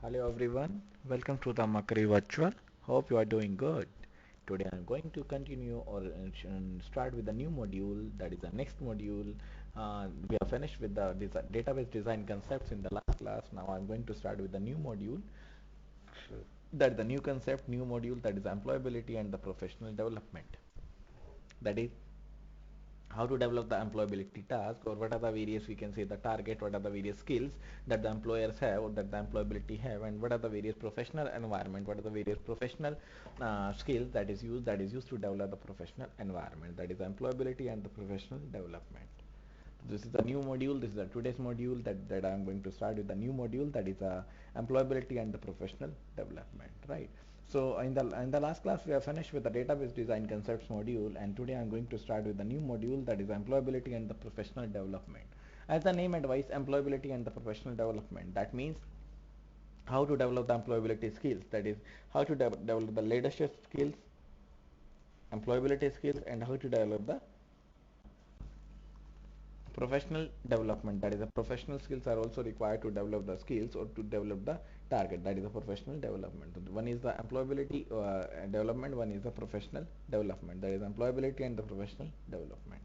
Hello everyone, welcome to the Mercury Virtual. Hope you are doing good. Today I am going to continue or start with the new module, that is the next module. We have finished with the database design concepts in the last class. Now I am going to start with the new module. That is the new concept, new module, that is employability and the professional development. That is how to develop the employability task, or what are the various, we can say, the target, what are the various skills that the employers have or that the employability have, and what are the various professional environment, what are the various professional skills that is used to develop the professional environment, that is employability and the professional development. This is the new module, this is the today's module, that I am going to start with the new module, that is employability and the professional development, right? So in the last class we have finished with the database design concepts module, and today I am going to start with the new module, that is employability and the professional development. As the name advises, employability and the professional development, that means how to develop the employability skills, that is how to develop the leadership skills, employability skills, and how to develop the professional development, that is the professional skills are also required to develop the skills or to develop the target, that is the professional development. One is the employability development, one is the professional development, that is employability and the professional development.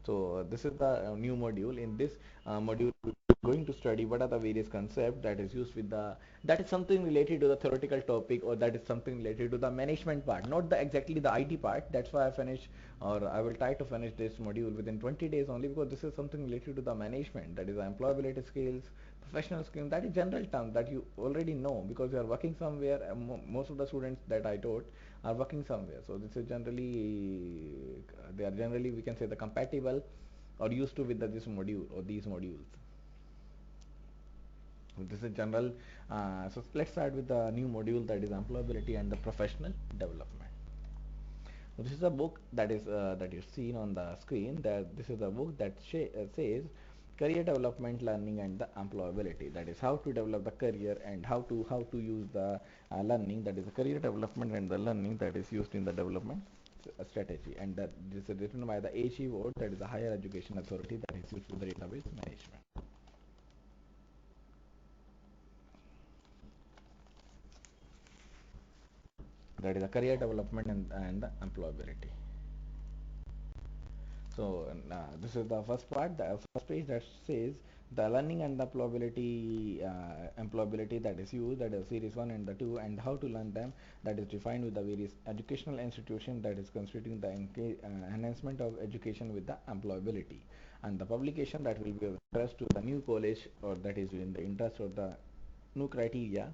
So this is the new module. In this module we are going to study what are the various concepts that is used with the, that is something related to the theoretical topic, or that is something related to the management part, not the exactly the IT part. That's why I finish, or I will try to finish this module within 20 days only, because this is something related to the management, that is the employability skills, professional skills, that is general term that you already know because you are working somewhere. Most of the students that I taught are working somewhere, so this is generally they are generally, we can say, the compatible or used to with this module or these modules. So this is general. So let's start with the new module, that is employability and the professional development. So this is a book that is seen on the screen. That this is a book that says career development, learning, and the employability. That is how to develop the career and how to use the learning. That is the career development and the learning that is used in the development strategy. And that this is written by the HE board, that is the higher education authority that is used for the database management. That is the career development and the employability. So this is the first part, the first page that says the learning and the employability that is used, that is series 1 and the 2, and how to learn them, that is defined with the various educational institution that is considering the enhancement of education with the employability, and the publication that will be of interest to the new college, or that is in the interest of the new criteria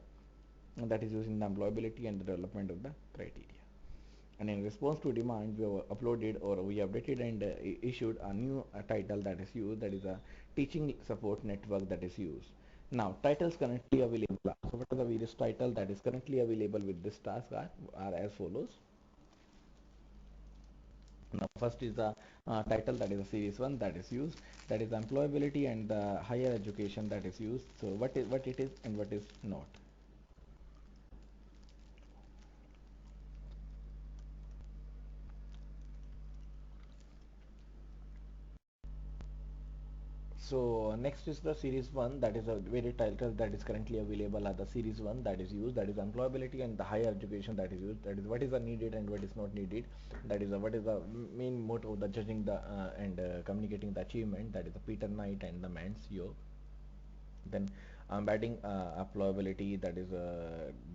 that is using the employability and the development of the criteria. And in response to demand, we have uploaded, or we updated and issued a new title that is used, that is a teaching support network that is used. Now titles currently available, so what are the various titles that is currently available with this task are as follows. Now first is the title, that is a series 1 that is used, that is employability and higher education that is used. So what it is and what is not. So next is the series 1, that is a very title that is currently available at the series 1 that is used, that is employability and the higher education that is used, that is what is the needed and what is not needed, that is what is the main motto of the judging the and communicating the achievement, that is the Peter Knight and the Mans Yoke. Then embedding employability, that is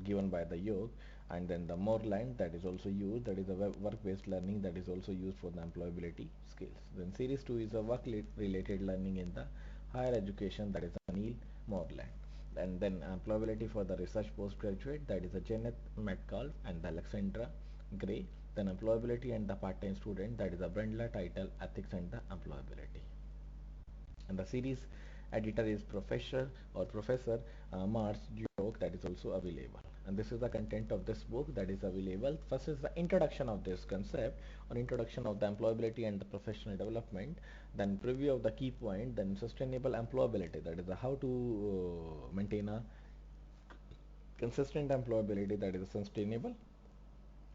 given by the Yoke, and then the Moreland that is also used, that is a work-based learning that is also used for the employability skills. Then series 2 is a work-related learning in the higher education, that is the Neil Moreland. And then employability for the research postgraduate, that is a Janet Metcalf and the Alexandra Gray. Then employability and the part-time student, that is a Brendla title, ethics and the employability. And the series editor is Professor Mars Duke, that is also available. And this is the content of this book that is available. First is the introduction of this concept, or introduction of the employability and the professional development, then preview of the key point, then sustainable employability, that is the how to maintain a consistent employability, that is sustainable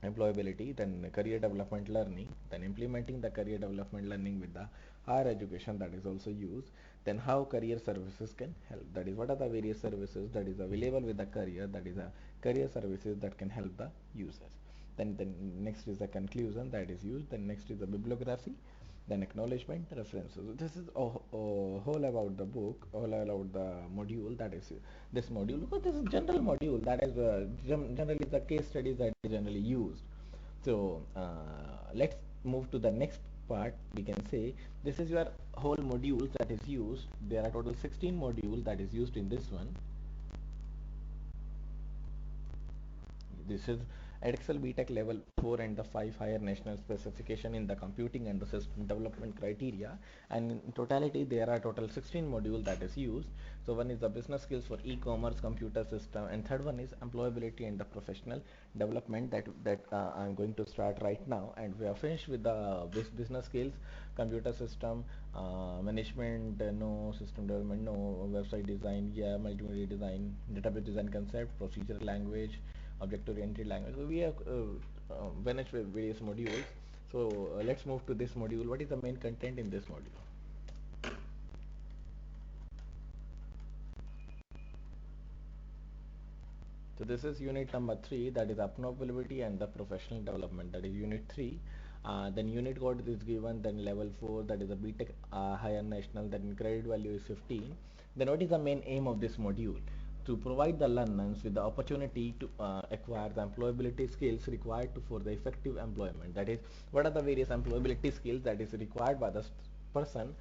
employability, then career development learning, then implementing the career development learning with the higher education, that is also used. Then how career services can help, that is what are the various services that is available with the career, that is a career services that can help the users. Then next is the conclusion that is used, then next is the bibliography, then acknowledgement, references. So this is whole about the book, all about the module, that is this module, because this is general module, that is generally the case studies that is generally used. So let's move to the next part. We can say this is your whole modules that is used. There are total 16 modules that is used in this one. This is Edexcel BTEC level 4 and the 5 higher national specification in the computing and the system development criteria, and in totality there are total 16 modules that is used. So one is the business skills for e-commerce, computer system, and third one is employability and the professional development that I'm going to start right now. And we are finished with the business skills, computer system, management, no, system development, no, website design, yeah, multimedia design, database design concept, procedural language, object-oriented language. So we have finished with various modules. So let's move to this module. What is the main content in this module? So this is unit number 3, that is employability and the professional development, that is unit 3. Then unit code is given, then level 4, that is a BTEC higher national, then credit value is 15. Then what is the main aim of this module? To provide the learners with the opportunity to acquire the employability skills required for the effective employment. That is, what are the various employability skills that is required by the person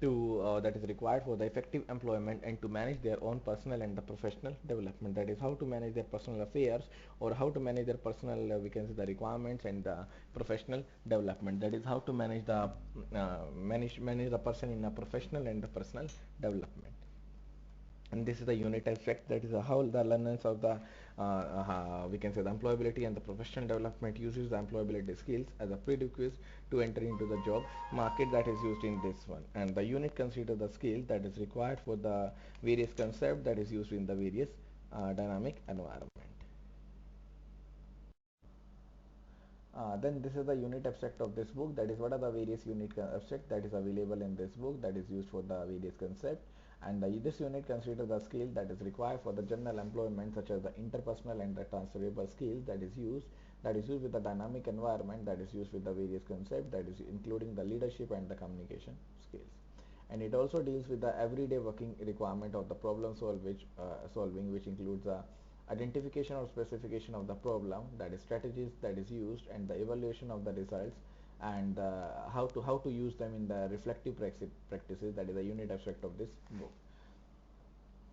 to that is required for the effective employment, and to manage their own personal and the professional development. That is how to manage their personal affairs, or how to manage their personal we can say the requirements and the professional development. That is how to manage the manage the person in a professional and the personal development. And this is the unit aspect, that is how the learners of the we can say the employability and the professional development uses the employability skills as a prerequisite to enter into the job market, that is used in this one. And the unit consider the skill that is required for the various concept that is used in the various dynamic environment. Then this is the unit abstract of this book, that is what are the various unit abstract that is available in this book that is used for the various concept. And this unit considers the skill that is required for the general employment, such as the interpersonal and the transferable skills that is used with the dynamic environment, that is used with the various concept, that is including the leadership and the communication skills. And it also deals with the everyday working requirement of the problem solving, which includes the identification or specification of the problem, that is strategies that is used, and the evaluation of the results, and how to use them in the reflective practices, that is a unit abstract of this book.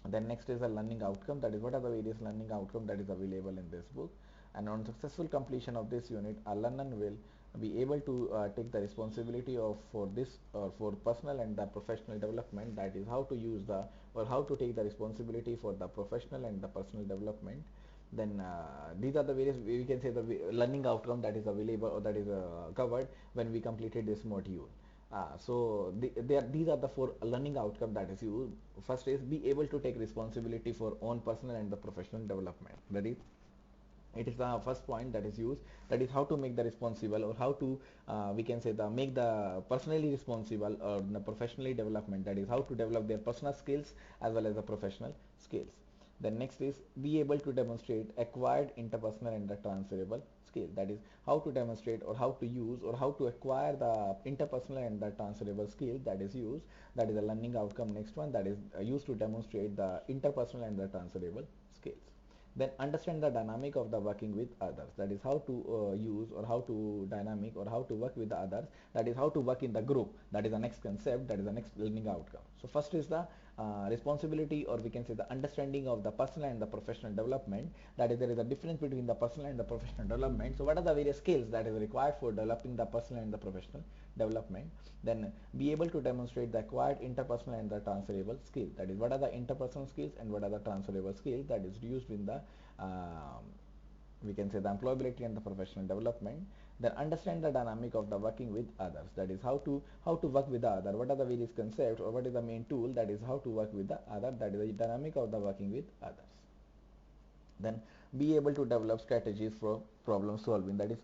Then next is a learning outcome, that is what are the various learning outcome that is available in this book. And on successful completion of this unit, a learner will be able to take the responsibility of for this or for personal and the professional development, that is how to use the or how to take the responsibility for the professional and the personal development. Then these are the various, we can say, the learning outcome that is available or that is covered when we completed this module. So these are the 4 learning outcome that is used. First is be able to take responsibility for own personal and the professional development. That is, it is the first point that is used, that is how to make the responsible, or how to we can say the make the personally responsible or the professionally development, that is how to develop their personal skills as well as the professional skills. Then next is be able to demonstrate acquired interpersonal and the transferable skill, that is how to demonstrate or how to use or how to acquire the interpersonal and the transferable skill that is used, that is the learning outcome. Next one, that is used to demonstrate the interpersonal and the transferable skills. Then understand the dynamic of the working with others, that is how to use or how to dynamic or how to work with the others, that is how to work in the group, that is the next concept, that is the next learning outcome. So first is the responsibility, or we can say the understanding of the personal and the professional development, that is there is a difference between the personal and the professional development. So what are the various skills that is required for developing the personal and the professional development. Then be able to demonstrate the acquired interpersonal and the transferable skill, that is what are the interpersonal skills and what are the transferable skills that is used in the we can say the employability and the professional development. Then understand the dynamic of the working with others, that is how to work with the other, what are the various concepts or what is the main tool, that is how to work with the other, that is the dynamic of the working with others. Then be able to develop strategies for problem solving. That is,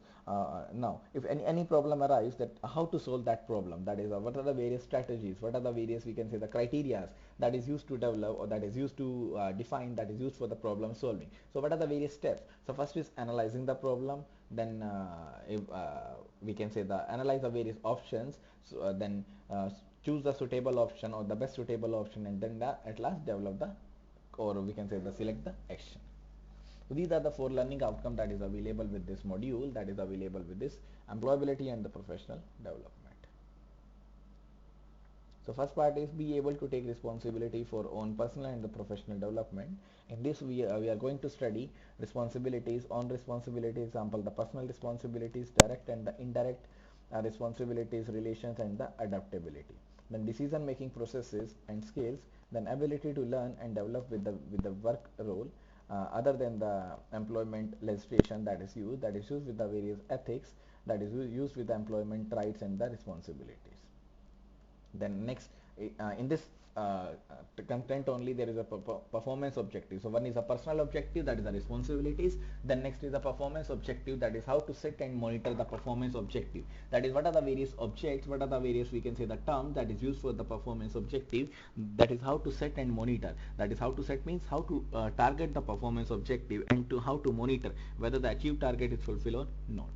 now if any problem arises, that how to solve that problem, that is what are the various strategies, what are the various, we can say, the criteria that is used to develop, or that is used to define, that is used for the problem solving. So what are the various steps? So first is analyzing the problem. Then if, we can say, the analyze the various options. So then choose the suitable option or the best suitable option, and then at last develop the, or we can say, the select the action. So these are the 4 learning outcomes that is available with this module, that is available with this employability and the professional development. So first part is be able to take responsibility for own personal and the professional development. In this we are going to study responsibilities, on responsibility, example the personal responsibilities, direct and the indirect responsibilities, relations and the adaptability. Then decision making processes and skills, then ability to learn and develop with the work role, other than the employment legislation that is used with the various ethics, that is used with the employment rights and the responsibilities. Then next, in this content only, there is a performance objective. So one is a personal objective, that is the responsibilities. Then next is a performance objective, that is how to set and monitor the performance objective. That is what are the various objects, what are the various, we can say, the term that is used for the performance objective. That is how to set and monitor. That is how to set means how to target the performance objective, and to how to monitor whether the achieved target is fulfilled or not.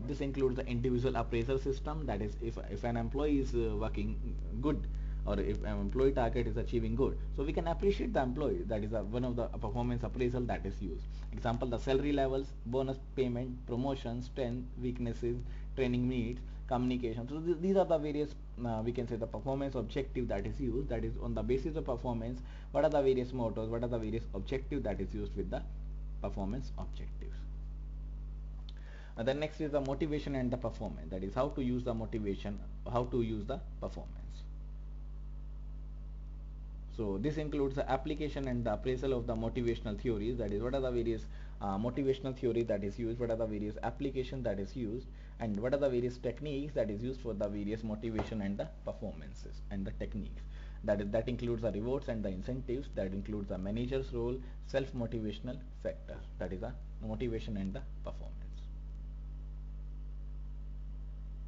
This includes the individual appraisal system, that is if an employee is working good, or if an employee target is achieving good, so we can appreciate the employee. That is one of the performance appraisal that is used. Example, the salary levels, bonus payment, promotions, strength, weaknesses, training needs, communication. So these are the various, we can say, the performance objective that is used. That is on the basis of performance, what are the various mottos, what are the various objective that is used with the performance objectives. And then next is the motivation and the performance, that is how to use the motivation, how to use the performance. So this includes the application and the appraisal of the motivational theories, that is what are the various motivational theory that is used, what are the various application that is used, and what are the various techniques that is used for the various motivation and the performances and the techniques. That includes the rewards and the incentives, that includes the manager's role, self motivational factor, that is the motivation and the performance.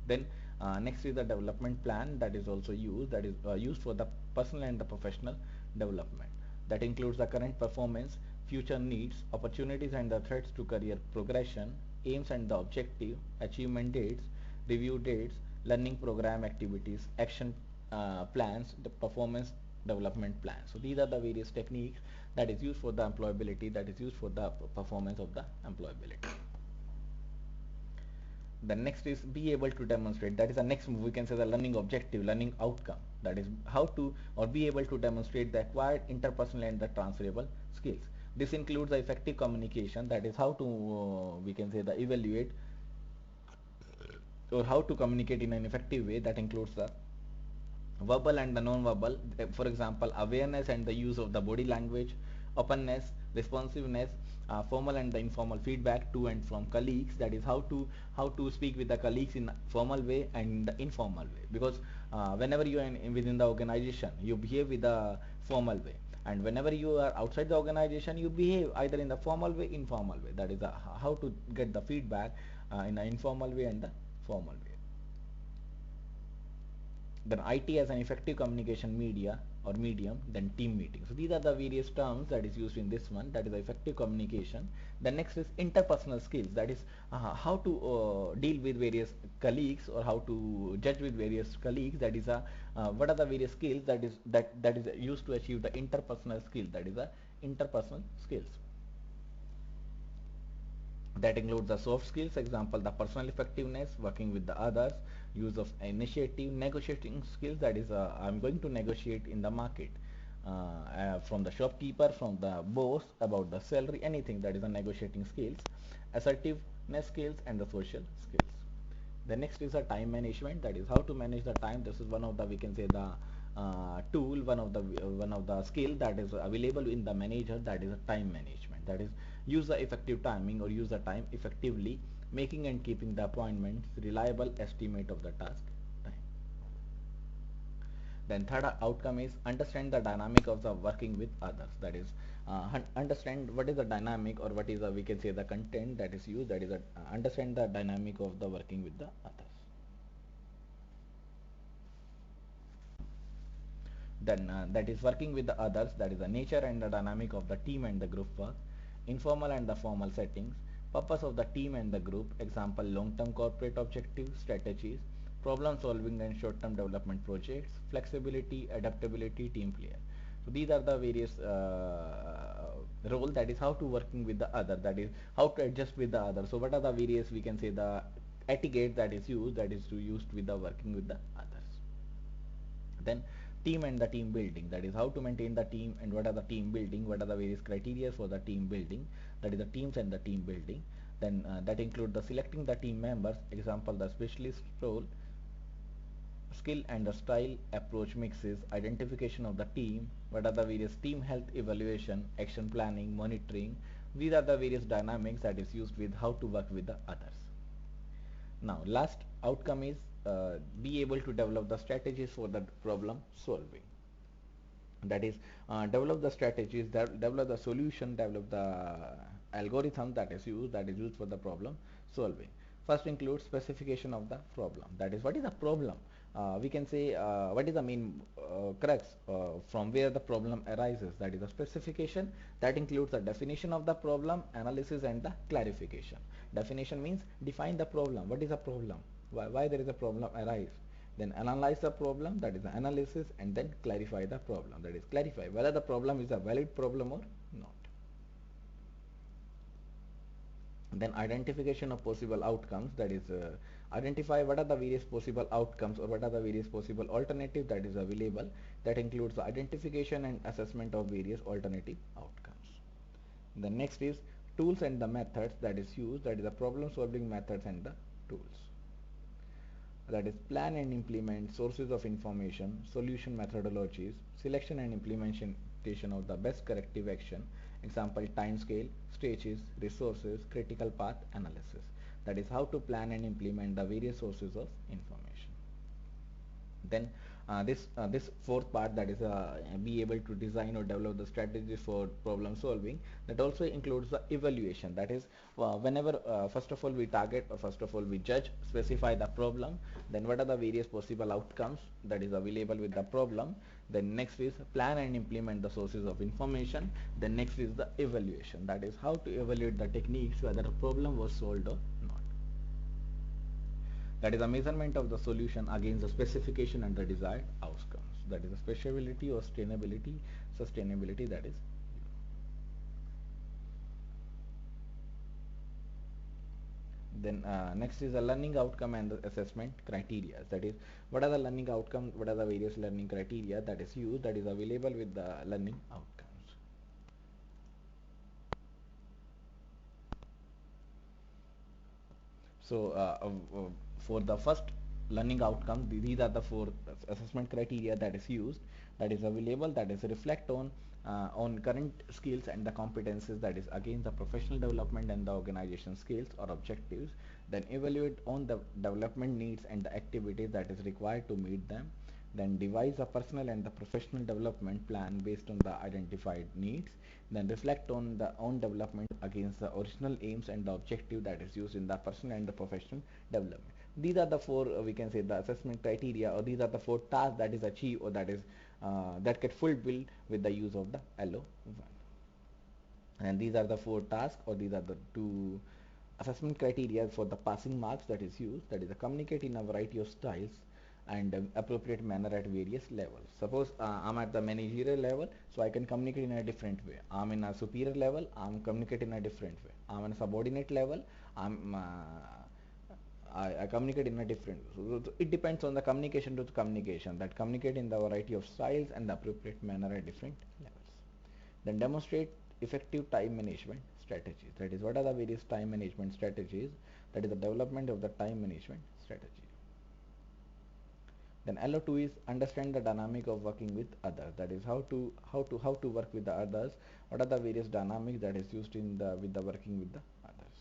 Then next is the development plan, that is also used, that is used for the personal and the professional development. That includes the current performance, future needs, opportunities and the threats to career progression, aims and the objective, achievement dates, review dates, learning program activities, action plans, the performance development plan. So these are the various techniques that is used for the employability, that is used for the performance of the employability. The next is be able to demonstrate, that is the next move, we can say, the learning objective, learning outcome, that is how to, or be able to demonstrate the acquired interpersonal and the transferable skills. This includes the effective communication, that is how to we can say, the evaluate or how to communicate in an effective way. That includes the verbal and the non-verbal, for example, awareness and the use of the body language, openness, responsiveness, formal and the informal feedback to and from colleagues, that is how to speak with the colleagues in formal way and the informal way, because whenever you are within the organization, you behave with the formal way, and whenever you are outside the organization, you behave either in the formal way, informal way. That is how to get the feedback in an informal way and the formal way. Then IT as an effective communication media or medium, then team meeting. So these are the various terms that is used in this one, that is effective communication. The next is interpersonal skills, that is how to deal with various colleagues, or how to judge with various colleagues. That is what are the various skills that is used to achieve the interpersonal skill, that is interpersonal skills. That includes the soft skills, example the personal effectiveness, working with the others, use of initiative, negotiating skills, that is I'm going to negotiate in the market from the shopkeeper, from the boss about the salary, anything, that is a negotiating skills, assertiveness skills and the social skills. The next is a time management, that is how to manage the time. This is one of the, we can say, the tool, one of the skill that is available in the manager, that is a time management, that is use the effective timing or use the time effectively, making and keeping the appointments, reliable estimate of the task time. Then third outcome is understand the dynamic of the working with others, that is understand what is the dynamic, or what is the, we can say, the content that is used, that is understand the dynamic of the working with the others. Then that is working with the others, that is the nature and the dynamic of the team and the group work, informal and the formal settings, purpose of the team and the group, example long-term corporate objectives, strategies, problem solving and short-term development projects, flexibility, adaptability, team player. So these are the various role, that is how to working with the other, that is how to adjust with the other. So what are the various, we can say, the etiquette that is used, that is to used with the working with the others. Then team and the team building, that is how to maintain the team, and what are the team building, what are the various criteria for the team building, that is the teams and the team building. Then that include the selecting the team members, example the specialist role, skill and the style, approach mixes, identification of the team, what are the various team health evaluation, action planning, monitoring. These are the various dynamics that is used with how to work with the others. Now last outcome is be able to develop the strategies for the problem solving, that is develop the strategies, develop the solution, develop the algorithm that is used for the problem solving. First includes specification of the problem, that is what is the problem, we can say what is the main crux from where the problem arises, that is the specification. That includes the definition of the problem, analysis and the clarification. Definition means define the problem, what is the problem, why there is a problem arise. Then analyze the problem, that is the analysis, and then clarify the problem, that is clarify whether the problem is a valid problem or not. Then identification of possible outcomes, that is identify what are the various possible outcomes, or what are the various possible alternative that is available. That includes the identification and assessment of various alternative outcomes. The next is tools and the methods that is used, that is the problem solving methods and the tools, that is plan and implement, sources of information, solution methodologies, selection and implementation of the best corrective action, example time scale, stages, resources, critical path analysis. That is how to plan and implement the various sources of information. Then this fourth part, that is be able to design or develop the strategies for problem solving. That also includes the evaluation, that is whenever first of all we target, or first of all we judge, specify the problem, then what are the various possible outcomes that is available with the problem. Then next is plan and implement the sources of information. Then next is the evaluation, that is how to evaluate the techniques whether a problem was solved or not. That is a measurement of the solution against the specification and the desired outcomes. That is a speciality or sustainability, that is. Then next is the learning outcome and the assessment criteria. That is what are the learning outcomes, what are the various learning criteria that is used, that is available with the learning outcomes. So for the first learning outcome, these are the four assessment criteria that is used, that is available, that is reflect on current skills and the competences, that is again the professional development and the organization skills or objectives. Then evaluate on the development needs and the activities that is required to meet them. Then devise a personal and the professional development plan based on the identified needs. Then reflect on the own development against the original aims and the objective that is used in the personal and the professional development. These are the four we can say the assessment criteria, or these are the four tasks that is achieved, or that is that get fulfilled with the use of the LO1. And these are the four tasks, or these are the two assessment criteria for the passing marks that is used, that is communicate in a variety of styles and appropriate manner at various levels. Suppose I'm at the managerial level, so I can communicate in a different way. I'm in a superior level, I'm communicate in a different way. I'm in a subordinate level, I communicate in a different way. So it depends on the communication to the communication, that communicate in the variety of styles and the appropriate manner at different levels. Then demonstrate effective time management strategies. That is what are the various time management strategies, that is the development of the time management strategy. Then LO2 is understand the dynamic of working with others, that is how to work with the others, what are the various dynamics that is used in the with the working with the others.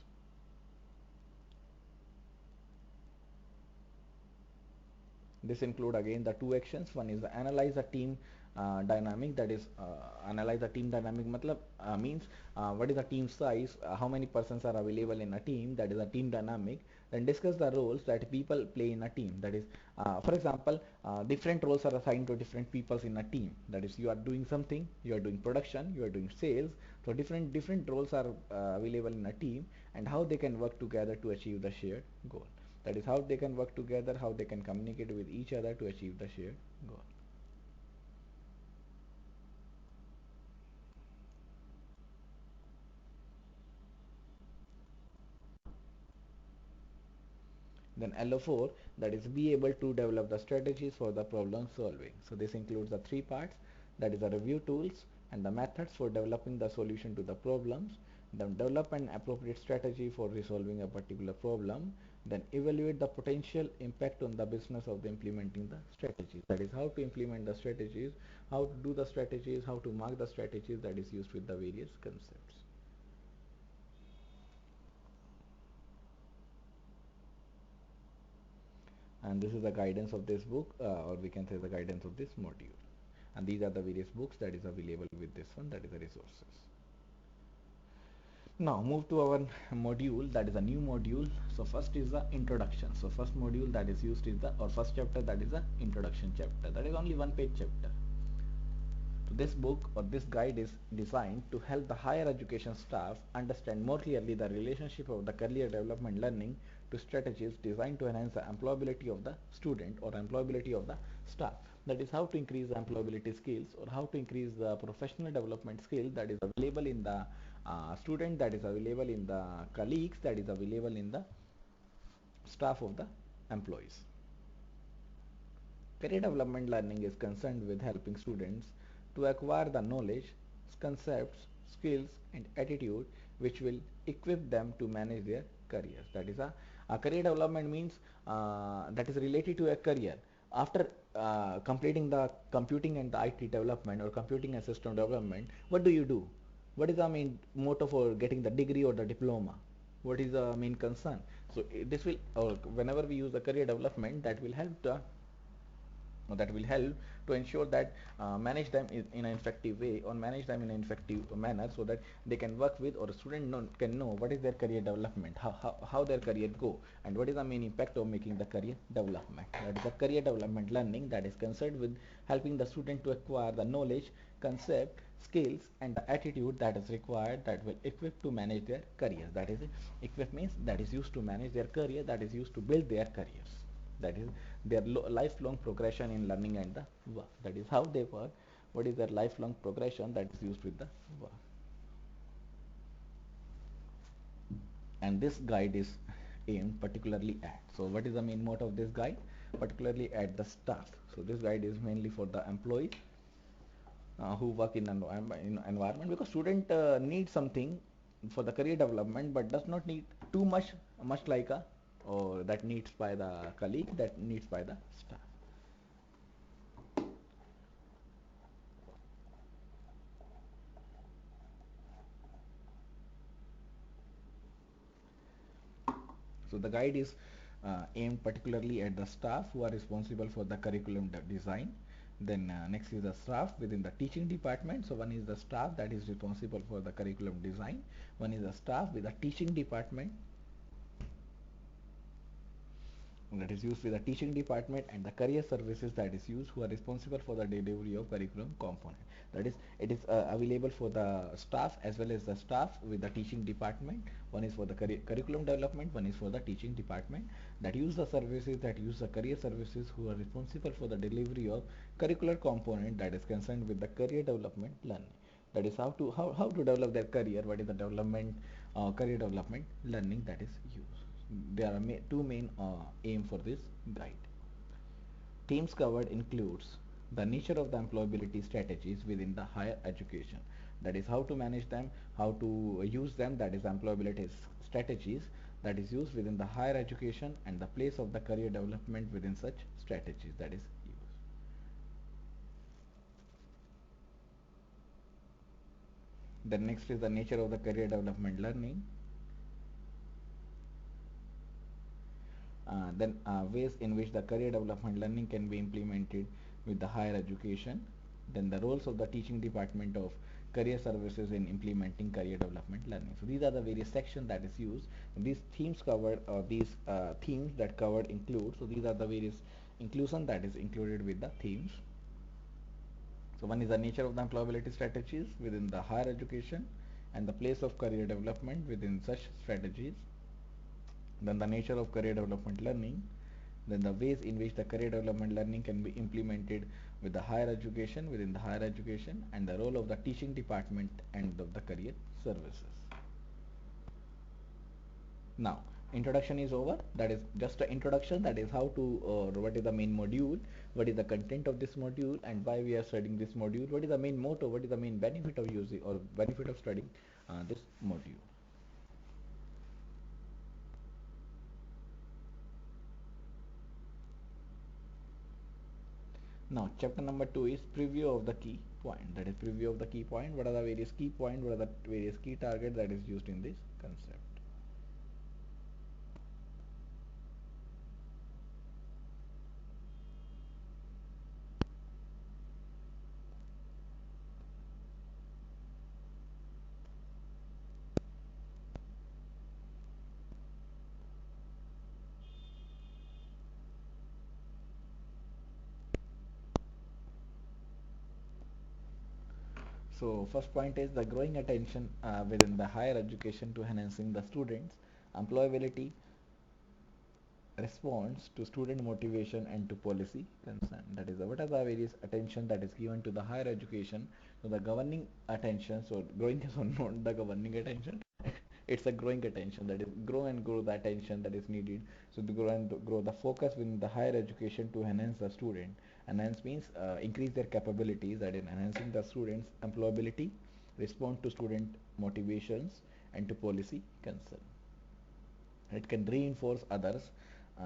This include again the two actions. One is the analyze the team dynamic, that is analyze the team dynamic matlab means what is the team size, how many persons are available in a team, that is a team dynamic. Then discuss the roles that people play in a team, that is for example different roles are assigned to different peoples in a team, that is you are doing something, you are doing production, you are doing sales, so different roles are available in a team, and how they can work together to achieve the shared goal, that is how they can work together, how they can communicate with each other to achieve the shared goal. Then LO4, that is be able to develop the strategies for the problem solving. So this includes the three parts, that is the review tools and the methods for developing the solution to the problems, then develop an appropriate strategy for resolving a particular problem, then evaluate the potential impact on the business of the implementing the strategies, that is how to implement the strategies, how to do the strategies, how to mark the strategies, that is used with the various concepts. And this is the guidance of this book, or we can say the guidance of this module, and these are the various books that is available with this one, that is the resources. Now move to our module, that is a new module. So first is the introduction. So first module that is used is the, or first chapter, that is the introduction chapter, that is only one page chapter. So this book or this guide is designed to help the higher education staff understand more clearly the relationship of the career development learning to strategies designed to enhance the employability of the student or employability of the staff. That is how to increase the employability skills, or how to increase the professional development skill that is available in the student, that is available in the colleagues, that is available in the staff of the employees. Career development learning is concerned with helping students to acquire the knowledge, concepts, skills, and attitude which will equip them to manage their careers. That is a career development means that is related to a career. After completing the computing and the IT development or computing and system development, what do you do? What is the main motto for getting the degree or the diploma? What is the main concern? So this will, or whenever we use the career development, that will help the, that will help to ensure that manage them in an effective way, or manage them in an effective manner, so that they can work with, or a student can know what is their career development, how their career go, and what is the main impact of making the career development. That is the career development learning that is concerned with helping the student to acquire the knowledge, concept, skills, and the attitude that is required, that will equip to manage their careers. That is, equip means that is used to manage their career, that is used to build their careers, that is their lifelong progression in learning and the work, that is how they work, what is their lifelong progression that is used with the work. And this guide is aimed particularly at, so what is the main motto of this guide? Particularly at the staff. So this guide is mainly for the employees who work in an environment, because student needs something for the career development, but does not need too much like a, or that needs by the colleague, that needs by the staff. So the guide is aimed particularly at the staff who are responsible for the curriculum design. Then next is the staff within the teaching department. So one is the staff that is responsible for the curriculum design. One is the staff with the teaching department, that is used with the teaching department, and the career services that is used, who are responsible for the delivery of curriculum component. That is, it is available for the staff as well as the staff with the teaching department. One is for the curriculum development, one is for the teaching department, that use the services, that use the career services, who are responsible for the delivery of curricular component that is concerned with the career development learning. That is how to develop their career, what is the development career development learning that is used. There are two main aim for this guide. Themes covered includes the nature of the employability strategies within the higher education, that is how to manage them, how to use them, that is employability strategies that is used within the higher education, and the place of the career development within such strategies that is used. The next is the nature of the career development learning. Then ways in which the career development learning can be implemented with the higher education. Then the roles of the teaching department of career services in implementing career development learning. So these are the various sections that is used. These themes covered, or these themes that covered include, so these are the various inclusion that is included with the themes. So one is the nature of the employability strategies within the higher education and the place of career development within such strategies. Then the nature of career development learning, then the ways in which the career development learning can be implemented with the higher education, within the higher education, and the role of the teaching department and of the career services. Now, introduction is over. That is just an introduction. That is how to, what is the main module, what is the content of this module, and why we are studying this module, what is the main motto, what is the main benefit of using or benefit of studying this module. Now, chapter number 2 is preview of the key point. That is preview of the key point. What are the various key points? What are the various key targets that is used in this concept? So first point is the growing attention within the higher education to enhancing the students' employability, response to student motivation and to policy concern. That is, what are the various attention that is given to the higher education. So the governing attention, so growing is not the governing attention, it's a growing attention, that is grow the attention that is needed. So to grow the focus within the higher education to enhance the student. Enhance means increase their capabilities, that is enhancing the students employability, respond to student motivations and to policy concern. It can reinforce others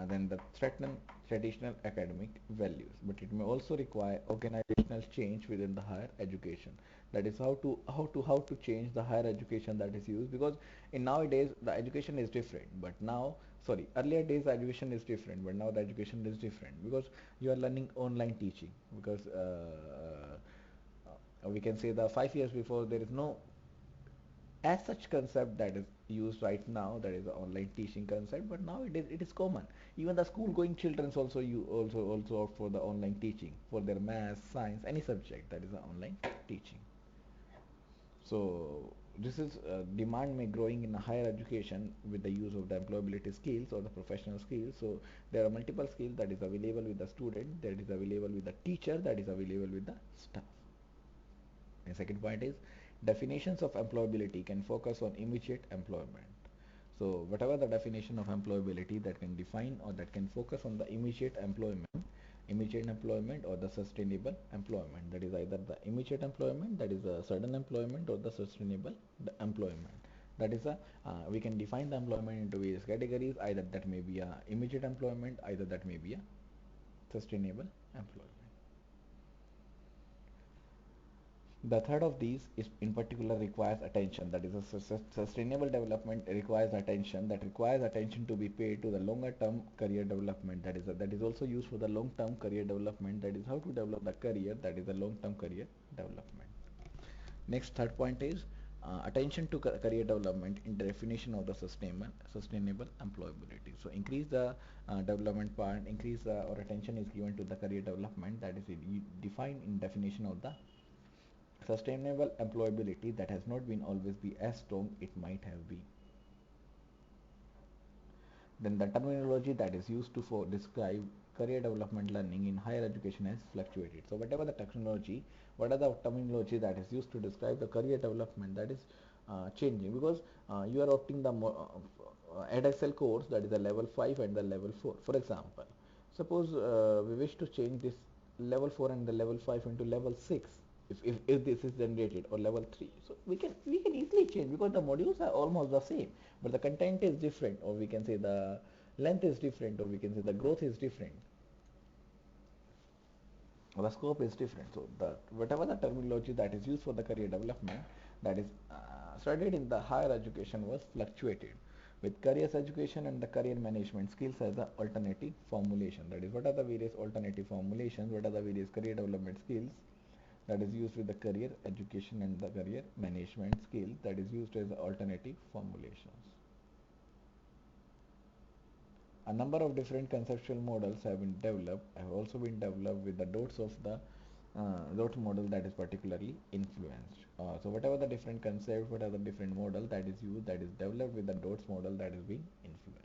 than the threaten traditional academic values, but it may also require organizational change within the higher education. That is how to change the higher education that is used, because in nowadays the education is different, but now, sorry, earlier days the education is different, but now the education is different because you are learning online teaching. Because we can say the 5 years before there is no as such concept that is used right now, that is the online teaching concept, but now it is common. Even the school going children also you also opt for the online teaching for their math, science, any subject, that is the online teaching. So this is demand may growing in higher education with the use of the employability skills or the professional skills. So there are multiple skills that is available with the student, that is available with the teacher, that is available with the staff. And second point is definitions of employability can focus on immediate employment. So whatever the definition of employability that can define or that can focus on the immediate employment or the sustainable employment. That is either the immediate employment, that is a sudden employment, or the sustainable employment. That is a we can define the employment into various categories. Either that may be a immediate employment, either that may be a sustainable employment. The third of these is in particular requires attention. That is a sustainable development requires attention. That requires attention to be paid to the longer term career development. That is also used for the long term career development. That is how to develop the career. That is the long term career development. Next, third point is attention to career development in definition of the sustainable employability. So increase the development part, increase or attention is given to the career development, that is defined in definition of the sustainable employability that has not been always be as strong it might have been. Then the terminology that is used to for describe career development learning in higher education has fluctuated. So whatever the technology, what are the terminology that is used to describe the career development, that is changing, because you are opting the Edexcel course, that is the level 5 and the level 4. For example, suppose we wish to change this level 4 and the level 5 into level 6, if this is generated, or level 3, so we can easily change because the modules are almost the same, but the content is different, or we can say the length is different, or we can say the growth is different, or the scope is different. So the whatever the terminology that is used for the career development that is studied in the higher education was fluctuated with careers education and the career management skills as the alternative formulation. That is, what are the various alternative formulations, what are the various career development skills that is used with the career education and the career management skill that is used as alternative formulations. A number of different conceptual models have also been developed with the dots of the dot model that is particularly influenced. So whatever the different concept, whatever the different model that is used, that is developed with the dots model that is being influenced.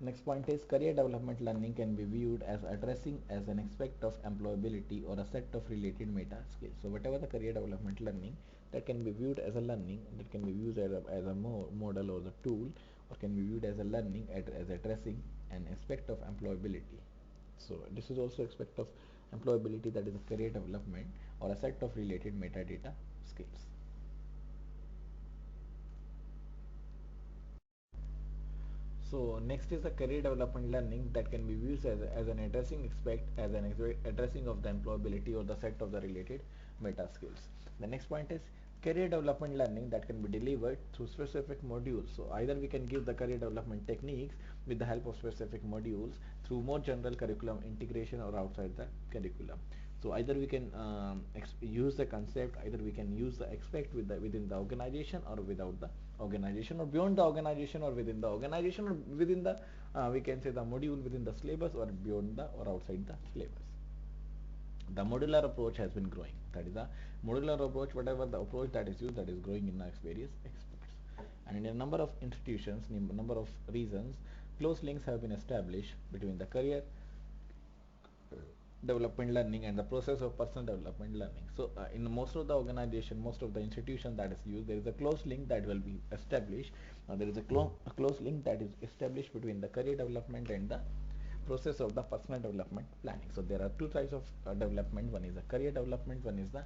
Next point is career development learning can be viewed as addressing as an aspect of employability or a set of related meta skills. So whatever the career development learning that can be viewed as a learning, that can be used as a model or the tool, or can be viewed as a learning as addressing an aspect of employability. So this is also aspect of employability, that is a career development or a set of related metadata skills. So next is the career development learning that can be used as an addressing addressing of the employability or the set of the related meta skills. The next point is career development learning that can be delivered through specific modules. So either we can give the career development techniques with the help of specific modules through more general curriculum integration or outside the curriculum. So either we can use the concept, either we can use the aspect within the organization or without the organization, or beyond the organization or within the organization, or within the we can say the module within the syllabus, or beyond the or outside the syllabus. The modular approach has been growing. That is a modular approach, whatever the approach that is used, that is growing in various aspects. And in a number of institutions, number of reasons, close links have been established between the career development learning and the process of personal development learning. So in most of the organization, most of the institution that is used, there is a close link that will be established. There is a close link that is established between the career development and the process of the personal development planning. So there are two types of development. One is the career development, one is the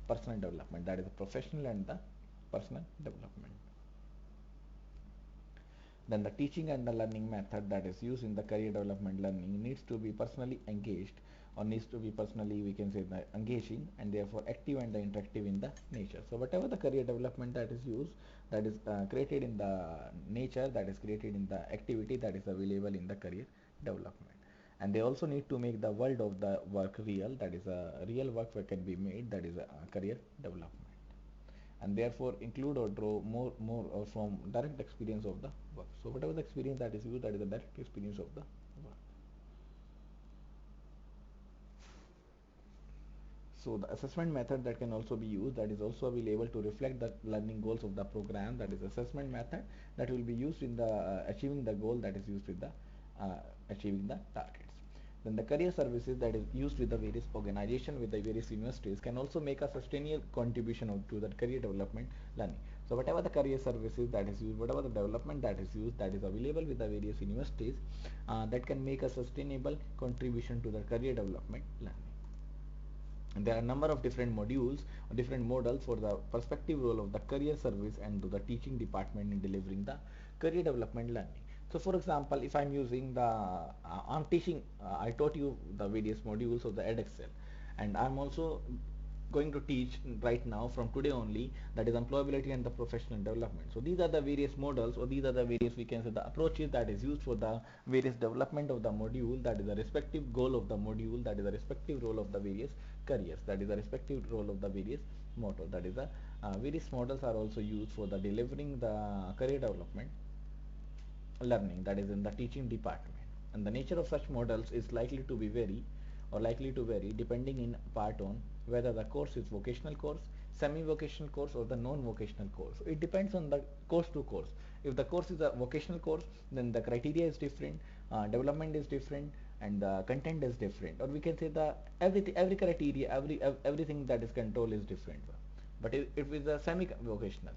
personal development, that is the professional and the personal development. Then the teaching and the learning method that is used in the career development learning needs to be personally engaged, or needs to be personally, we can say, the engaging, and therefore active and the interactive in the nature. So whatever the career development that is used, that is created in the nature, that is created in the activity that is available in the career development. And they also need to make the world of the work real, that is a real work that can be made, that is a career development, and therefore include or draw more from direct experience of the work. So whatever the experience that is used, that is the direct experience of the work. So the assessment method that can also be used, that is also available to reflect the learning goals of the program, that is assessment method that will be used in the achieving the goal, that is used with the achieving the targets. Then the career services that is used with the various organization, with the various universities, can also make a sustainable contribution to that career development learning. So whatever the career services that is used, whatever the development that is used, that is available with the various universities, that can make a sustainable contribution to the career development learning. And there are a number of different modules or different models for the perspective role of the career service and to the teaching department in delivering the career development learning. So for example, if I'm using the I'm teaching, I taught you the various modules of the Edexcel, and I'm also going to teach right now from today only, that is employability and the professional development. So these are the various models, or these are the various, we can say, the approaches that is used for the various development of the module, that is the respective goal of the module, that is the respective role of the various careers, that is the respective role of the various motto, that is the various models are also used for the delivering the career development learning, that is in the teaching department. And the nature of such models is likely to be vary depending in part on whether the course is vocational course, semi-vocational course, or the non-vocational course. So it depends on the course to course. If the course is a vocational course, then the criteria is different, development is different, and the content is different, or we can say the every criteria, everything that is controlled is different. But if it is a semi-vocational,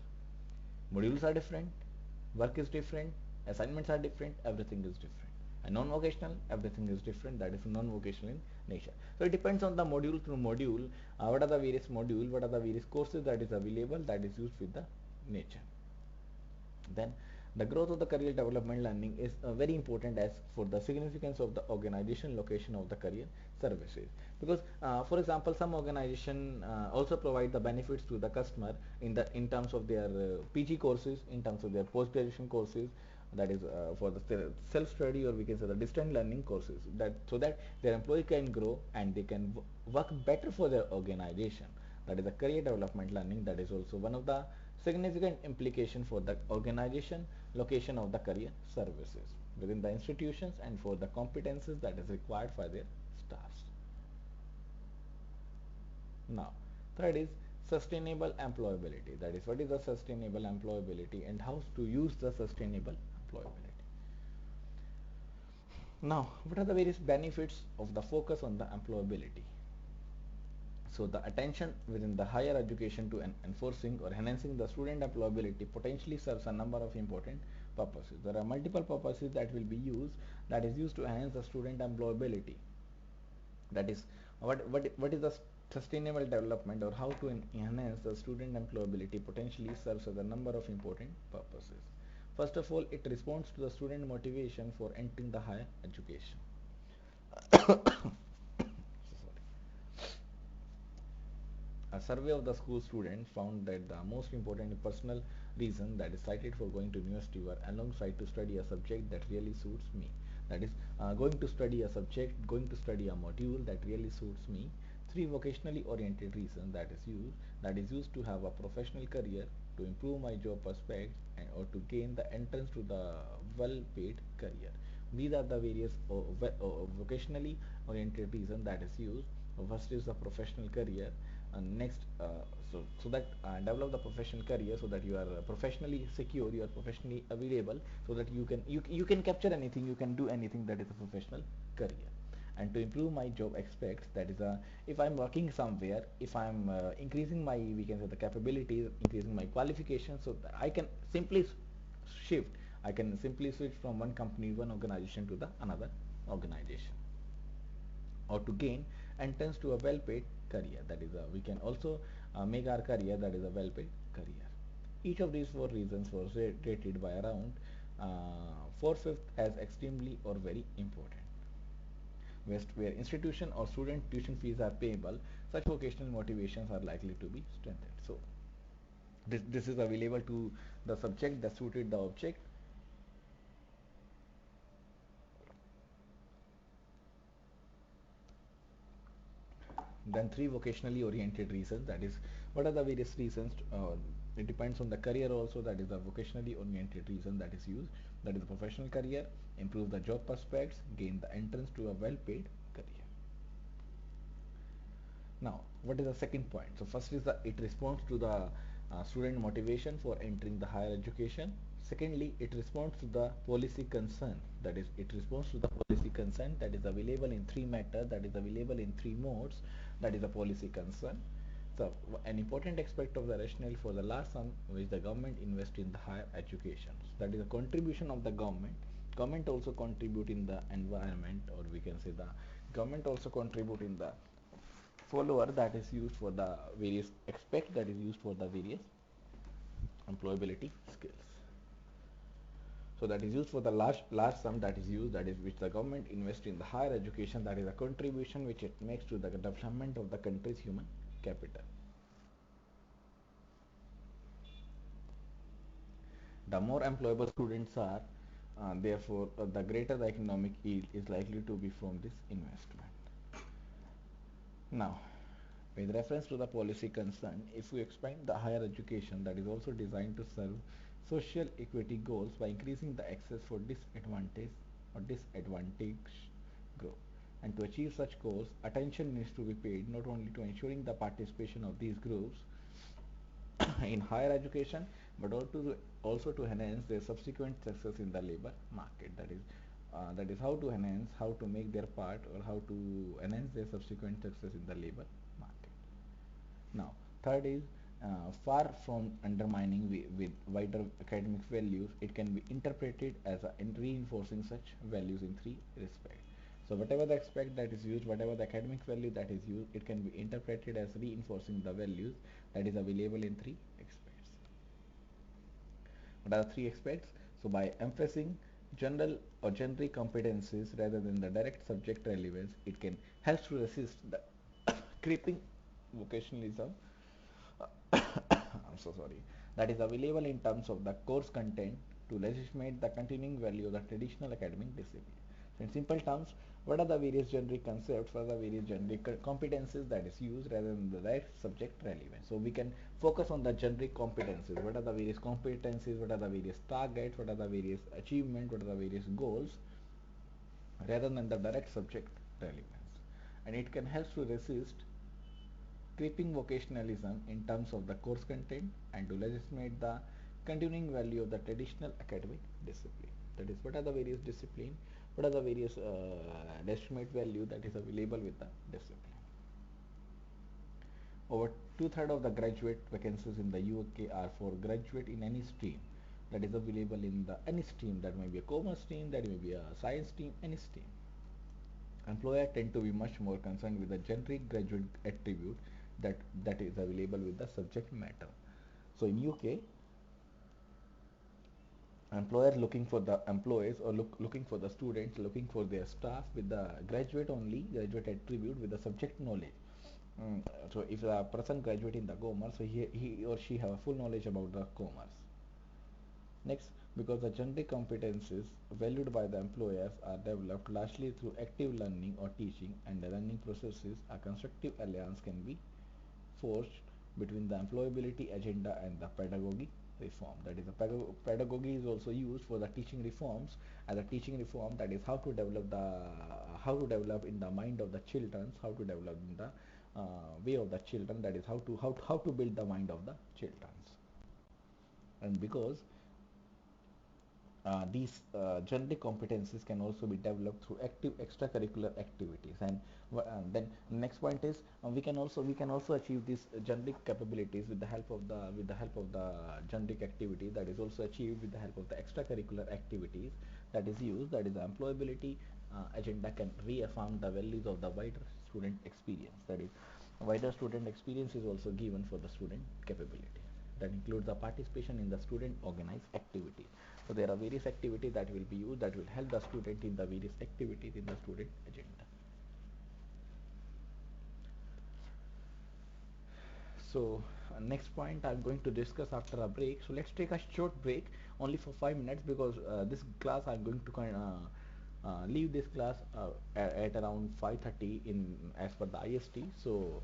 modules are different, work is different, assignments are different, everything is different. And non-vocational, everything is different, that is non-vocational in nature. So it depends on the module to module, what are the various module, what are the various courses that is available, that is used with the nature. Then The growth of the career development learning is very important as for the significance of the organization location of the career services, because for example some organization also provide the benefits to the customer in terms of their PG courses, in terms of their post graduation courses, that is for the self study, or we can say the distant learning courses, that so that their employee can grow and they can work better for their organization. That is the career development learning. That is also one of the significant implication for the organization location of the career services within the institutions and for the competences that is required for their staffs. Now, third is sustainable employability. That is, what is the sustainable employability and how to use the sustainable employability. Now, what are the various benefits of the focus on the employability? So the attention within the higher education to enforcing or enhancing the student employability potentially serves a number of important purposes. There are multiple purposes that will be used, that is used to enhance the student employability. That is, what is the sustainable development, or how to enhance the student employability potentially serves as a number of important purposes. First of all, it responds to the student motivation for entering the higher education. A survey of the school students found that the most important personal reason that is cited for going to university were alongside to study a subject that really suits me. That is, going to study a subject, going to study a module that really suits me. Three vocationally oriented reasons that is used to have a professional career, to improve my job prospects, and or to gain the entrance to the well-paid career. These are the various vocationally oriented reasons that is used. First is the professional career, and next so that develop the professional career so that you are professionally secure, you are professionally available, so that you can capture anything, you can do anything. That is a professional career. And to improve my job aspects, that is if I'm working somewhere, if I'm increasing my, we can say, the capabilities, increasing my qualifications, so that I can simply shift, I can simply switch from one company, one organization to the another organization, or to gain entrance to a well-paid career. That is we can also make our career, that is a well-paid career. Each of these four reasons was rated by around 4/5 as extremely or very important. Where institution or student tuition fees are payable, such vocational motivations are likely to be strengthened. So this is available to the subject that suited the object. Then three vocationally oriented reasons, that is, what are the various reasons, it depends on the career also. That is the vocationally oriented reason that is used, that is the professional career, improve the job prospects, gain the entrance to a well paid career. Now, what is the second point? So first is it responds to the student motivation for entering the higher education. Secondly, it responds to the policy concern, that is, it responds to the policy concern that is available in three matter, that is available in three modes, that is a policy concern. So an important aspect of the rationale for the large sum which the government invests in the higher education, that is a contribution of the government. Government also contribute in the environment, or we can say the government also contribute in the follower that is used for the various aspect, that is used for the various employability skills. So that is used for the large sum that is used, that is which the government invests in the higher education, that is a contribution which it makes to the development of the country's human capital. The more employable students are, therefore the greater the economic yield is likely to be from this investment. Now, with reference to the policy concern, if we expand the higher education, that is also designed to serve social equity goals by increasing the access for disadvantaged group. And to achieve such goals, attention needs to be paid not only to ensuring the participation of these groups in higher education, but also to enhance their subsequent success in the labor market. That is how to enhance, how to make their part, or how to enhance their subsequent success in the labor market. Now, third is far from undermining with wider academic values, it can be interpreted as reinforcing such values in three respects. So whatever the aspect that is used, whatever the academic value that is used, it can be interpreted as reinforcing the values that is available in three aspects. What are the three aspects? So by emphasizing general or generic competencies rather than the direct subject relevance, it can help to resist the creeping vocationalism I'm so sorry, that is available in terms of the course content to legitimate the continuing value of the traditional academic discipline. So in simple terms, what are the various generic concepts, what are the various generic competencies that is used rather than the direct subject relevance. So we can focus on the generic competencies. What are the various competencies, what are the various targets, what are the various achievements, what are the various goals rather than the direct subject relevance. And it can help to resist creeping vocationalism in terms of the course content and to legitimate the continuing value of the traditional academic discipline. That is, what are the various discipline, what are the various legitimate value that is available with the discipline. Over two-thirds of the graduate vacancies in the UK are for graduate in any stream that is available in the any stream, that may be a commerce stream, that may be a science stream, any stream. Employers tend to be much more concerned with the generic graduate attribute that is available with the subject matter. So in UK, employers looking for the employees or looking for the students, looking for their staff with the graduate graduate attribute with the subject knowledge. So if a person graduate in the commerce, so he or she have a full knowledge about the commerce. Next, because the generic competencies valued by the employers are developed largely through active learning or teaching, and the learning processes, a constructive alliance can be forged between the employability agenda and the pedagogy reform. That is, the pedagogy is also used for the teaching reforms, and the teaching reform, that is how to develop in the mind of the children, how to develop in the way of the children, that is how to build the mind of the children. And because these generic competencies can also be developed through active extracurricular activities, and then next point is we can also achieve these generic capabilities with the help of the generic activity, that is also achieved with the help of the extracurricular activities that is used, that is the employability agenda can reaffirm the values of the wider student experience, that is wider student experience is also given for the student capability, that includes the participation in the student organized activity. So there are various activities that will be used that will help the student in the various activities in the student agenda. So next point I'm going to discuss after a break. So let's take a short break only for 5 minutes, because this class I'm going to leave this class at around 5:30 in as per the IST. So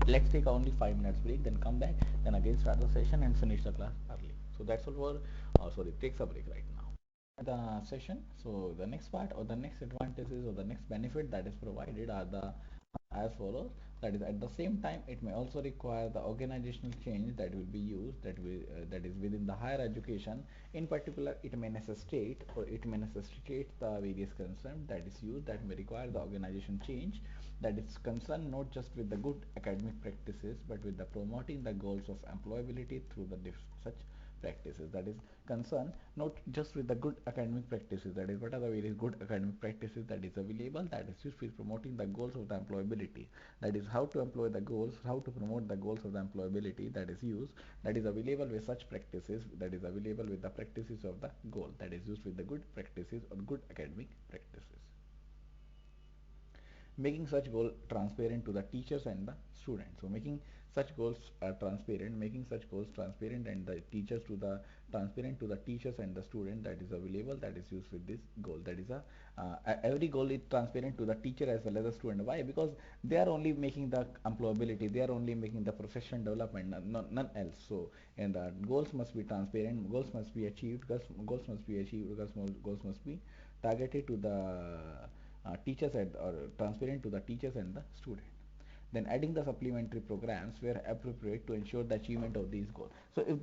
let's take only 5 minutes break, then come back, then again start the session and finish the class early. So that's all for sorry, takes a break right now. The session. So the next part or the next advantages or the next benefit that is provided are the as follows. That is, at the same time, it may also require the organizational change that will be used, that is within the higher education. In particular, it may necessitate the various concerns that is used that may require the organization change, that is concerned not just with the good academic practices but with the promoting the goals of employability through the such practices, that is concerned not just with the good academic practices, that is what are the various good academic practices that is available, that is used with promoting the goals of the employability, that is how to employ the goals, how to promote the goals of the employability, that is used, that is available with such practices, that is available with the practices of the goal, that is used with the good practices or good academic practices. Making such goal transparent to the teachers and the students. So making such goals transparent and the teachers to the transparent to the teachers and the student, that is available, that is used with this goal, that is every goal is transparent to the teacher as well as the student. Why? Because they are only making the employability, they are only making the professional development, none else. So and the goals must be transparent, goals must be achieved, goals must be targeted to the teachers or transparent to the teachers and the student. Then adding the supplementary programs where appropriate to ensure the achievement of these goals. So if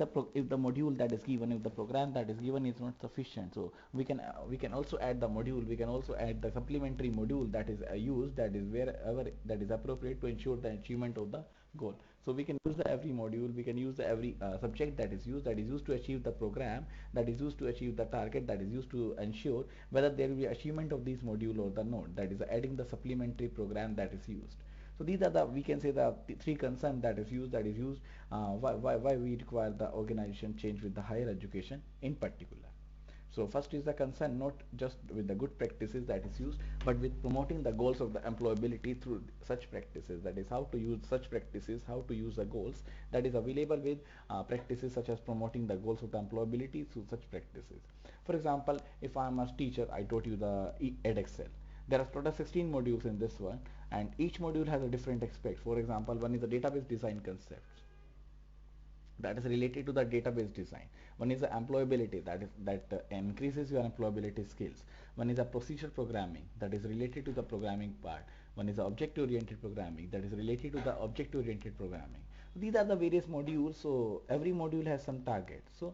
the module that is given, if the program that is given is not sufficient, so we can also add the module, we can also add the supplementary module that is used, that is wherever that is appropriate to ensure the achievement of the goal. So we can use the every module, we can use the every subject that is used to achieve the program, that is used to achieve the target, that is used to ensure whether there will be achievement of this module or the not, that is adding the supplementary program that is used. So these are the, we can say, the three concerns that is used, why we require the organization change with the higher education in particular. So first is the concern not just with the good practices that is used, but with promoting the goals of the employability through such practices. That is how to use such practices, how to use the goals that is available with practices such as promoting the goals of the employability through such practices. For example, if I am a teacher, I taught you the Edexcel. There are total 16 modules in this one, and each module has a different aspect. For example, one is the database design concepts, that is related to the database design. One is the employability, that increases your employability skills. One is a procedure programming, that is related to the programming part. One is the object oriented programming, that is related to the object oriented programming. These are the various modules. So every module has some target. So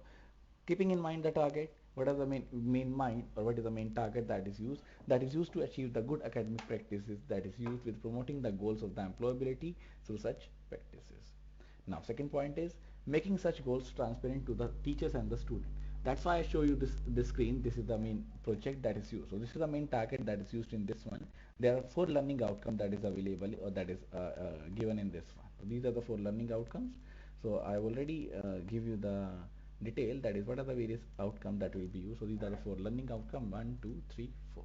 keeping in mind the target, what are the main mind, or what is the main target that is used? That is used to achieve the good academic practices, that is used with promoting the goals of the employability through such practices. Now second point is making such goals transparent to the teachers and the student. That's why I show you this screen. This is the main project that is used. So this is the main target that is used in this one. There are 4 learning outcomes that is available, or that is given in this one. So these are the 4 learning outcomes. So I already give you the detail, that is what are the various outcomes that will be used. So these are the 4 learning outcome, 1, 2, 3, 4.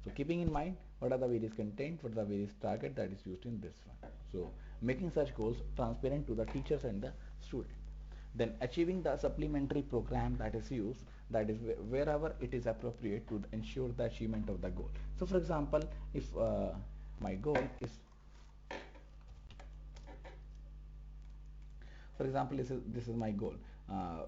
So keeping in mind what are the various content, what are the various target that is used in this one. So making such goals transparent to the teachers and the student. Then achieving the supplementary program that is used, that is wherever it is appropriate to ensure the achievement of the goal. So for example, if my goal is, for example, this is my goal.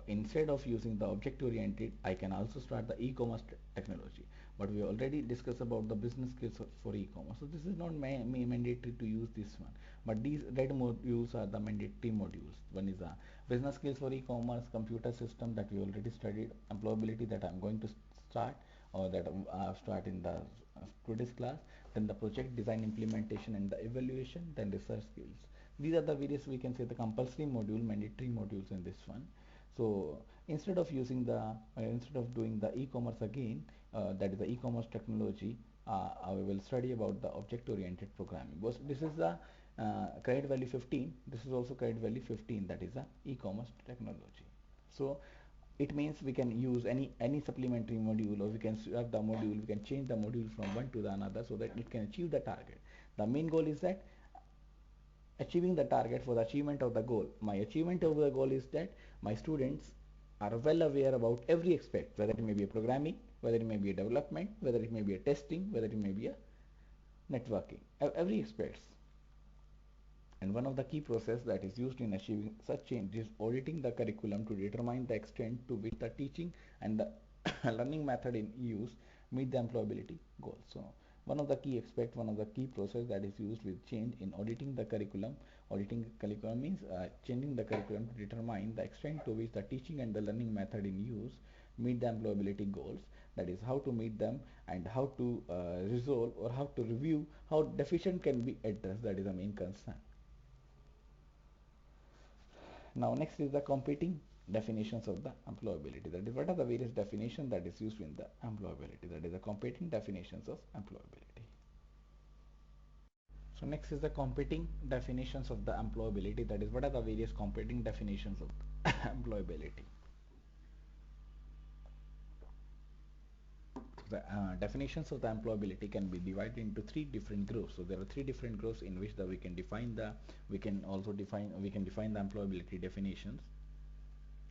Instead of using the object oriented, I can also start the e-commerce technology, but we already discussed about the business skills for e-commerce. So this is not mandatory to use this one, but these red modules are the mandatory modules. One is the business skills for e-commerce, computer system that we already studied, employability that I'm going to start, or that start in the today's class, then the project design, implementation and the evaluation, then research skills. These are the various, we can say, the compulsory module, mandatory modules in this one. So instead of using the instead of doing the e-commerce again, that is the e-commerce technology, I will study about the object oriented programming. This is the credit value 15. This is also credit value 15, that is the e-commerce technology. So it means we can use any supplementary module, or we can swap the module, we can change the module from one to the another, so that it can achieve the target. The main goal is that achieving the target. For the achievement of the goal, my achievement of the goal is that my students are well aware about every aspect, whether it may be a programming, whether it may be a development, whether it may be a testing, whether it may be a networking, every aspects. And one of the key process that is used in achieving such change is auditing the curriculum to determine the extent to which the teaching and the learning method in use meet the employability goals. So one of the key aspect, one of the key process that is used with change in auditing the curriculum. Auditing curriculum means changing the curriculum to determine the extent to which the teaching and the learning method in use meet the employability goals. That is how to meet them, and how to resolve, or how to review how deficient can be addressed. That is the main concern. Now next is the competing definitions of the employability. That is, what are the various definitions that is used in the employability. That is the competing definitions of employability. So next is the competing definitions of the employability. That is, what are the various competing definitions of employability. The definitions of the employability can be divided into 3 different groups. So there are 3 different groups in which we can define the we can define the employability definitions.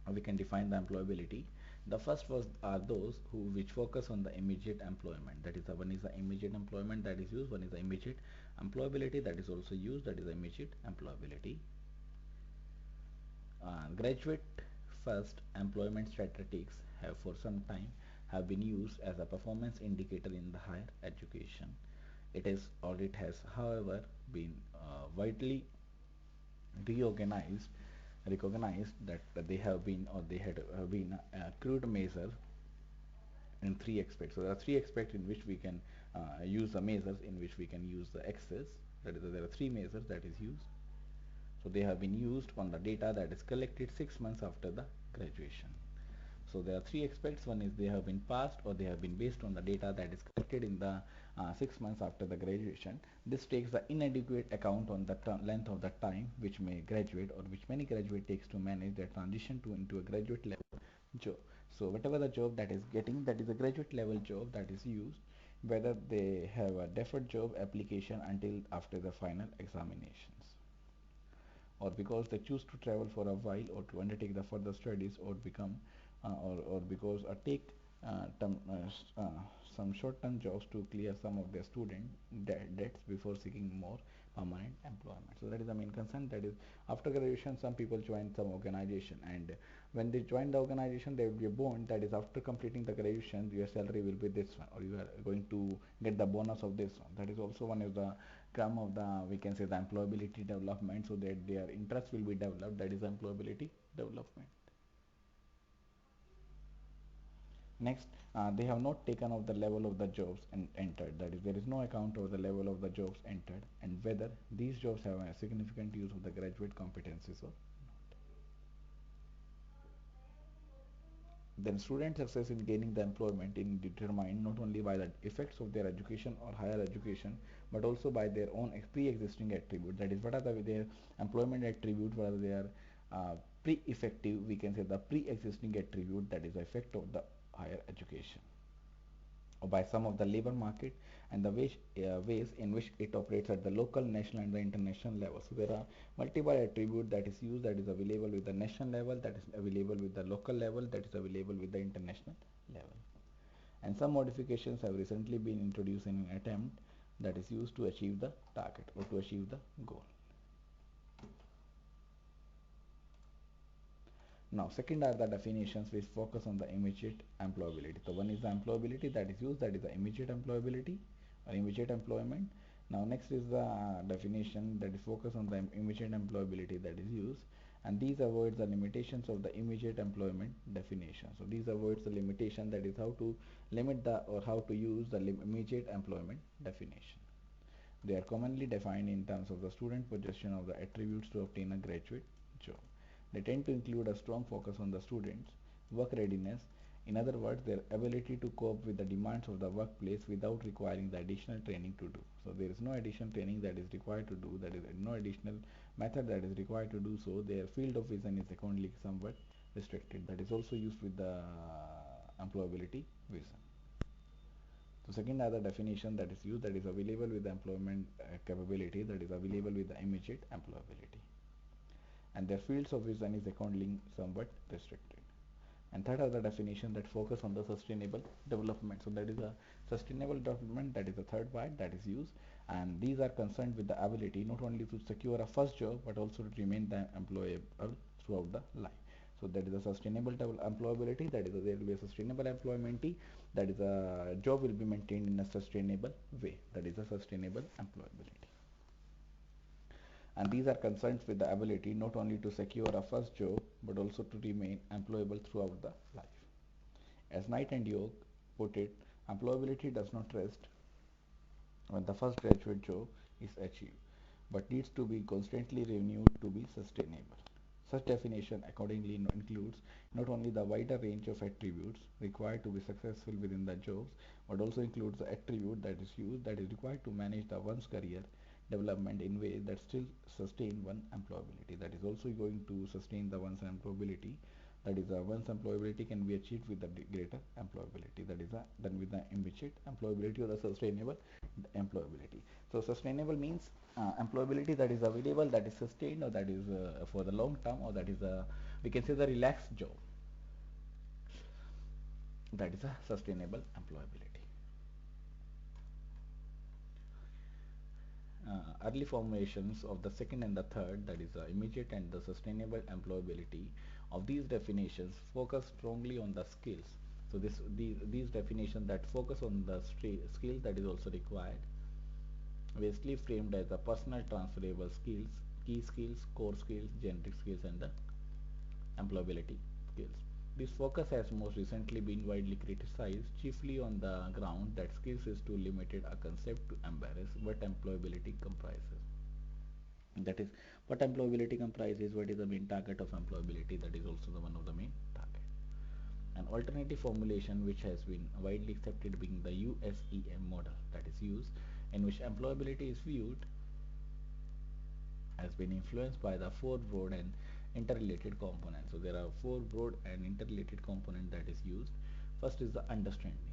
We can define the employability. The first was are those which focus on the immediate employment. That is, the one is the immediate employment that is used. One is the immediate employability that is also used. That is the immediate employability. Graduate first employment statistics have for some time have been used as a performance indicator in the higher education. It has however been widely reorganized recognized that they have been, or they had been a crude measure in 3 aspects. So there are 3 aspects in which we can use the measures, in which we can use the excess. That is, there are 3 measures that is used. So they have been used on the data that is collected 6 months after the graduation. So there are three aspects. One is they have been passed or they have been based on the data that is collected in the 6 months after the graduation. This takes the inadequate account on the length of the time which may graduate or which many graduate takes to manage their transition to into a graduate level job. So whatever the job that is getting, that is a graduate level job that is used, whether they have a deferred job application until after the final examinations, or because they choose to travel for a while or to undertake the further studies or become or because or take some short-term jobs to clear some of their student debts before seeking more permanent employment. So that is the main concern. That is, after graduation some people join some organization, and when they join the organization there will be a bond that is, after completing the graduation your salary will be this one, or you are going to get the bonus of this one. That is also one of the come of the, we can say, the employability development, so that their interest will be developed. That is employability development. Next, they have not taken of the level of the jobs and entered. That is, there is no account of the level of the jobs entered and whether these jobs have a significant use of the graduate competencies or. Then student success in gaining the employment is determined not only by the effects of their education or higher education, but also by their own pre-existing attribute. That is, what are their employment attribute, what are their pre-effective, we can say the pre-existing attribute, that is the effect of the higher education, or by some of the labor market and the ways in which it operates at the local, national and the international level. So there are multiple attributes that is used, that is available with the national level, that is available with the local level, that is available with the international level. And some modifications have recently been introduced in an attempt that is used to achieve the target or to achieve the goal. Now, second are the definitions which focus on the immediate employability. So one is the employability that is used, that is the immediate employability or immediate employment. Now next is the definition that is focused on the immediate employability that is used, and these avoids the limitations of the immediate employment definition. So these avoids the limitation, that is how to limit the or how to use the immediate employment definition. They are commonly defined in terms of the student possession of the attributes to obtain a graduate job. They tend to include a strong focus on the students' work readiness, in other words, their ability to cope with the demands of the workplace without requiring the additional training to do. So there is no additional training that is required to do, that is no additional method that is required to do so. Their field of vision is accordingly somewhat restricted. That is also used with the employability vision. So second other definition that is used, that is available with the employment capability, that is available with the immediate employability, and their fields of vision is accordingly somewhat restricted. And third are the definition that focus on the sustainable development. So that is a sustainable development, that is the third part that is used, and these are concerned with the ability not only to secure a first job but also to remain the employable throughout the life. So that is a sustainable employability, that is there will be a sustainable employment, that is a job will be maintained in a sustainable way, that is a sustainable employability. And these are concerned with the ability not only to secure a first job but also to remain employable throughout the life. As Knight and York put it, employability does not rest when the first graduate job is achieved, but needs to be constantly renewed to be sustainable. Such definition accordingly includes not only the wider range of attributes required to be successful within the jobs, but also includes the attribute that is used that is required to manage the one's career development in ways that still sustain one employability. That is also going to sustain the one's employability. That is, one's employability can be achieved with the greater employability. That is done with the immediate employability or the sustainable employability. So sustainable means employability that is available, that is sustained, or that is for the long term, or that is we can say the relaxed job. That is a sustainable employability. Early formations of the second and the third, that is immediate and the sustainable employability of these definitions focus strongly on the skills. So these definitions that focus on the skill that is also required, basically framed as the personal transferable skills, key skills, core skills, generic skills, and the employability skills. This focus has most recently been widely criticized, chiefly on the ground that skills is too limited a concept to embrace what employability comprises. That is, what employability comprises, what is the main target of employability, that is also the one of the main target. An alternative formulation which has been widely accepted being the USEM model, that is used, in which employability is viewed, has been influenced by the four broad and interrelated components. So there are four broad and interrelated components that is used. First is the understanding,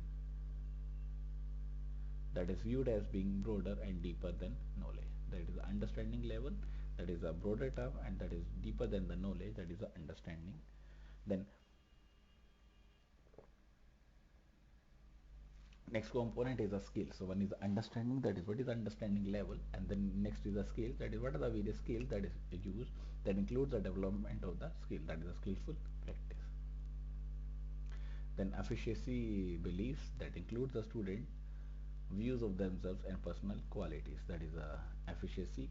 that is viewed as being broader and deeper than knowledge. That is the understanding level, that is a broader term, and that is deeper than the knowledge, that is the understanding. Then next component is a skill. So one is the understanding, that is what is the understanding level, and then next is the skill, that is what are the various skills that is used, that includes the development of the skill, that is a skillful practice. Then efficiency beliefs, that includes the student views of themselves and personal qualities, that is a efficiency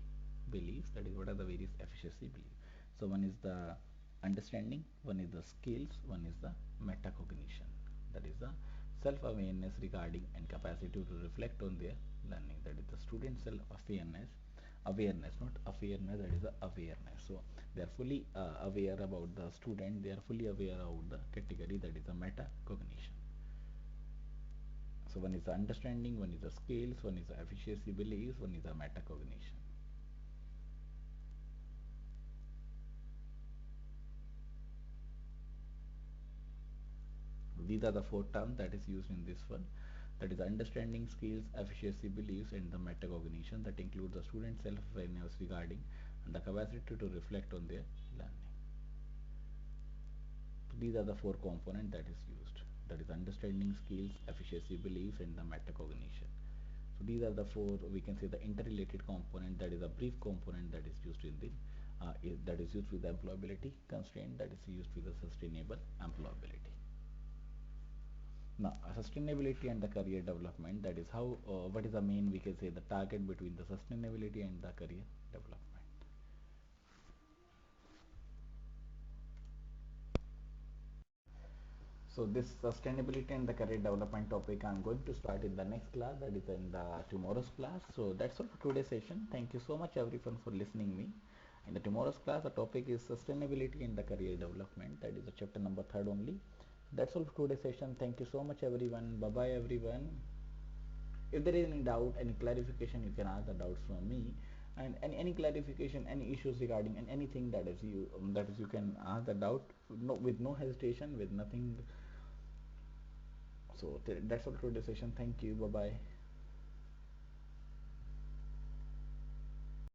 beliefs, that is what are the various efficiency beliefs. So one is the understanding, one is the skills, one is the metacognition, that is the self-awareness regarding and capacity to reflect on their learning, that is the student self-awareness, awareness, not awareness, that is the awareness. So they are fully aware about the student, they are fully aware about the category, that is the metacognition. So one is the understanding, one is the skills, one is the efficiency beliefs, one is the metacognition. These are the four terms that is used in this one. That is understanding, skills, efficiency beliefs, and the metacognition, that includes the student self-awareness regarding and the capacity to reflect on their learning. So these are the four components that is used. That is understanding, skills, efficiency beliefs, and the metacognition. So these are the four, we can say, the interrelated component, that is a brief component that is used in the that is used with the employability constraint, that is used with the sustainable employability. Now sustainability and the career development, that is how what is the main, we can say, the target between the sustainability and the career development. So this sustainability and the career development topic I'm going to start in the next class, that is in the tomorrow's class. So that's all for today's session. Thank you so much everyone for listening me. In the tomorrow's class, the topic is sustainability and the career development, that is the chapter number 3 only. That's all for today's session. Thank you so much everyone. Bye bye everyone. If there is any doubt, any clarification, you can ask the doubts from me, and any clarification, any issues regarding and anything, that is you can ask the doubt, no, with no hesitation, with nothing. So that's all for today's session. Thank you. Bye bye.